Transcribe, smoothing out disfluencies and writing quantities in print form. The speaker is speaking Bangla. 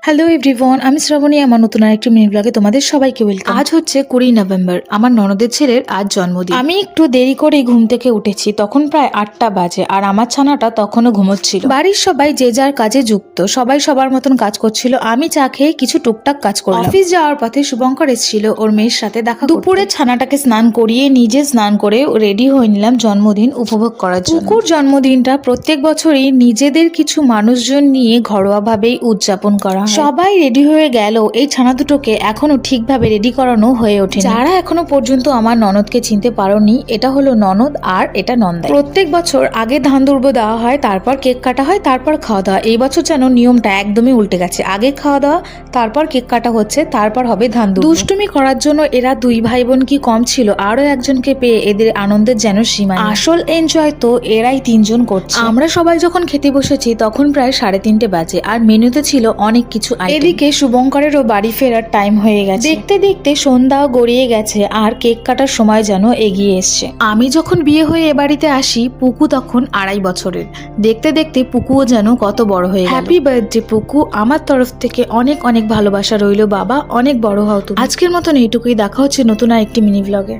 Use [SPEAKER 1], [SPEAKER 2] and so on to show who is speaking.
[SPEAKER 1] হ্যালো এভরিওয়ান, আমি শ্রাবণী। আমার নতুন আরেকটি মিনি ব্লগে তোমাদের সবাইকে ওয়েলকাম। আজ হচ্ছে 20 নভেম্বর, আমার ননদের ছেলের আজ জন্মদিন। আমি একটু দেরি করেই ঘুম থেকে উঠেছি, তখন প্রায় 8টা বাজে আর আমার ছানাটা তখনও ঘুমোচ্ছিল। বাড়ির সবাই যে যার কাজে যুক্ত, সবাই সবার মতন কাজ করছিল। আমি চা খেয়ে কিছু টুকটাক কাজ করলাম। অফিস যাওয়ার পথে শুভঙ্কর এসেছিল ওর মেয়ের সাথে দেখা করতে। দুপুরে ছানাটাকে স্নান করিয়ে নিজে স্নান করে রেডি হয়ে নিলাম জন্মদিন উপভোগ করার জন্য। পুকুর জন্মদিনটা প্রত্যেক বছরই নিজেদের কিছু মানুষজন নিয়ে ঘরোয়াভাবেই উদযাপন করা হয়। সবাই রেডি হয়ে গেল, এই ছানা দুটোকে এখনো ঠিকভাবে রেডি করানো হয়ে ওঠেনি। যারা এখনো পর্যন্ত আমার ননদকে চিনতে পারোনি, এটা হলো ননদ আর এটা নন্দাই। প্রত্যেক বছর আগে ধান দুর্ব দেওয়া হয়, তারপর কেক কাটা হয়, তারপর খাওয়া দাওয়া। এই বছর যেন নিয়মটা একদমই উল্টে গেছে, আগে খাওয়া দাওয়া, তারপর কেক কাটা হচ্ছে, তারপর হবে ধান দুর্ব। দুষ্টুমি করার জন্য এরা দুই ভাই বোন কি কম ছিল, আরো একজনকে পেয়ে এদের আনন্দের যেন সীমা নেই। আসল এনজয় তো এরাই তিনজন করছে। আমরা সবাই যখন খেতে বসেছি তখন প্রায় 3:30 বাজে আর মেনুতে ছিল অনেক কিছু আইটেম। এদিকে শুভঙ্করেরও বাড়ি ফেরার টাইম হয়ে গেছে। দেখতে দেখতে সন্ধ্যাও গড়িয়ে গেছে আর কেক কাটার সময় যেন এগিয়ে এসছে। আমি যখন বিয়ে হয়ে এ বাড়িতে আসি, পুকু তখন 2.5 বছরের। দেখতে দেখতে পুকুও যেন কত বড় হয়ে গেল। হ্যাপি বার্থডে পুকু, আমার তরফ থেকে অনেক অনেক ভালোবাসা রইলো বাবা, অনেক বড় হও তুমি। আজকের মতন এইটুকুই, দেখা হচ্ছে নতুন আরেকটি মিনি ব্লগে।